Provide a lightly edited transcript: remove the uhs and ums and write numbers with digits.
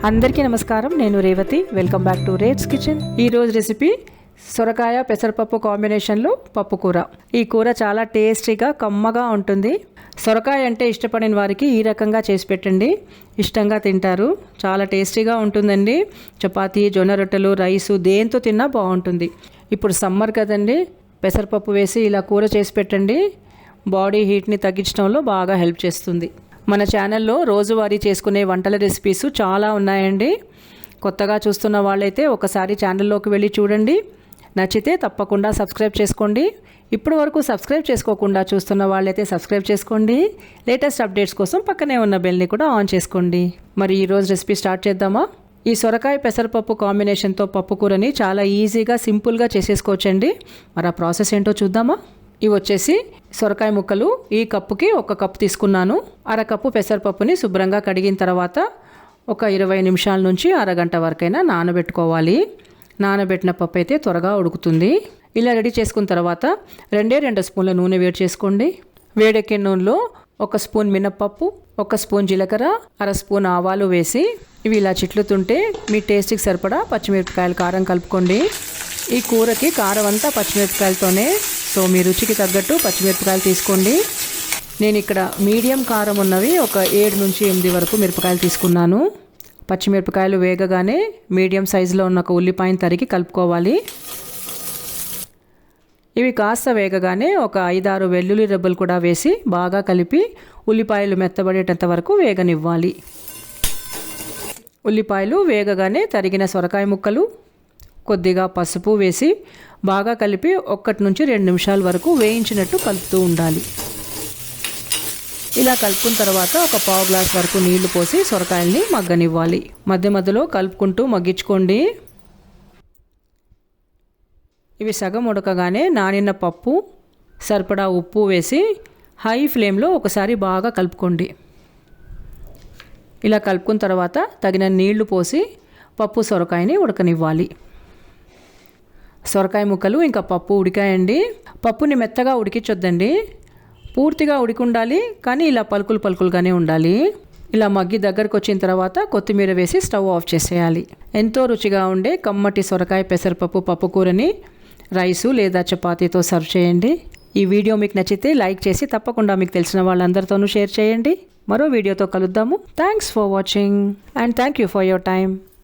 అందరికీ నమస్కారం. నేను Revathi. Welcome back to rates kitchen. ఈరోజు రెసిపీ సొరకాయ పెసరపప్పు కాంబినేషన్లో పప్పు కూర. ఈ కూర చాలా టేస్టీగా కమ్మగా ఉంటుంది. సొరకాయ అంటే ఇష్టపడిన వారికి ఈ రకంగా చేసి పెట్టండి, ఇష్టంగా తింటారు. చాలా టేస్టీగా ఉంటుందండి. చపాతీ, జొన్న రొట్టెలు, రైసు దేంతో తిన్నా బాగుంటుంది. ఇప్పుడు సమ్మర్ కదండి, పెసరపప్పు వేసి ఇలా కూర చేసి పెట్టండి. బాడీ హీట్ని తగ్గించడంలో బాగా హెల్ప్ చేస్తుంది. మన ఛానల్లో రోజువారీ చేసుకునే వంటల రెసిపీస్ చాలా ఉన్నాయండి. కొత్తగా చూస్తున్న వాళ్ళైతే ఒకసారి ఛానల్లోకి వెళ్ళి చూడండి. నచ్చితే తప్పకుండా సబ్స్క్రైబ్ చేసుకోండి. ఇప్పటి వరకు సబ్స్క్రైబ్ చేసుకోకుండా చూస్తున్న వాళ్ళైతే సబ్స్క్రైబ్ చేసుకోండి. లేటెస్ట్ అప్డేట్స్ కోసం పక్కనే ఉన్న బెల్ని కూడా ఆన్ చేసుకోండి. మరి ఈరోజు రెసిపీ స్టార్ట్ చేద్దామా? ఈ సొరకాయ పెసరపప్పు కాంబినేషన్తో పప్పు కూరని చాలా ఈజీగా సింపుల్గా చేసేసుకోవచ్చండి. మరి ఆ ప్రాసెస్ ఏంటో చూద్దామా? ఇవి వచ్చేసి సొరకాయ ముక్కలు. ఈ కప్పుకి 1 కప్పు తీసుకున్నాను. అరకప్పు పెసరపప్పుని శుభ్రంగా కడిగిన తర్వాత ఒక 20 నిమిషాల నుంచి అరగంట వరకైనా నానబెట్టుకోవాలి. నానబెట్టిన పప్పు అయితే త్వరగా ఉడుకుతుంది. ఇలా రెడీ చేసుకున్న తర్వాత 2 స్పూన్ల నూనె వేడి చేసుకోండి. వేడెక్కిన నూనెలో 1 స్పూన్ మినప్పప్పు, 1 స్పూన్ జీలకర్ర, 1/2 స్పూన్ ఆవాలు వేసి ఇవి ఇలా చిట్లుతుంటే మీ టేస్ట్కి సరిపడా పచ్చిమిరపకాయలు కారం కలుపుకోండి. ఈ కూరకి కారం అంతా పచ్చిమిరపకాయలతోనే, సో మీ రుచికి తగ్గట్టు పచ్చిమిరపకాయలు తీసుకోండి. నేను ఇక్కడ మీడియం కారం ఉన్నవి ఒక 7 నుంచి 8 వరకు మిరపకాయలు తీసుకున్నాను. పచ్చిమిరపకాయలు వేగగానే మీడియం సైజులో ఉన్న ఒక ఉల్లిపాయను తరిగి కలుపుకోవాలి. ఇవి కాస్త వేగగానే ఒక 5-6 వెల్లుల్లి రెబ్బలు కూడా వేసి బాగా కలిపి ఉల్లిపాయలు మెత్తబడేటంత వరకు వేగనివ్వాలి. ఉల్లిపాయలు వేగగానే తరిగిన సొరకాయ ముక్కలు, కొద్దిగా పసుపు వేసి బాగా కలిపి 1 నుంచి 2 నిమిషాల వరకు వేయించినట్టు కలుపుతూ ఉండాలి. ఇలా కలుపుకున్న తర్వాత ఒక పావు గ్లాస్ వరకు నీళ్లు పోసి సొరకాయల్ని మగ్గనివ్వాలి. మధ్య మధ్యలో కలుపుకుంటూ మగ్గించుకోండి. ఇవి సగం ఉడకగానే నానిన పప్పు, సరిపడా ఉప్పు వేసి హై ఫ్లేమ్లో ఒకసారి బాగా కలుపుకోండి. ఇలా కలుపుకున్న తర్వాత తగిన నీళ్లు పోసి పప్పు సొరకాయని ఉడకనివ్వాలి. సొరకాయ ముక్కలు ఇంకా పప్పు ఉడికాయండి. పప్పుని మెత్తగా ఉడికించొద్దండి, పూర్తిగా ఉడికి ఉండాలి, కానీ ఇలా పలుకులుగానే ఉండాలి. ఇలా మగ్గి దగ్గరకు వచ్చిన తర్వాత కొత్తిమీర వేసి స్టవ్ ఆఫ్ చేసేయాలి. ఎంతో రుచిగా ఉండే కమ్మటి సొరకాయ పెసరపప్పు పప్పు కూరని రైసు లేదా చపాతీతో సర్వ్ చేయండి. ఈ వీడియో మీకు నచ్చితే లైక్ చేసి తప్పకుండా మీకు తెలిసిన వాళ్ళందరితోనూ షేర్ చేయండి. మరో వీడియోతో కలుద్దాము. Thanks for watching and thank you for your time.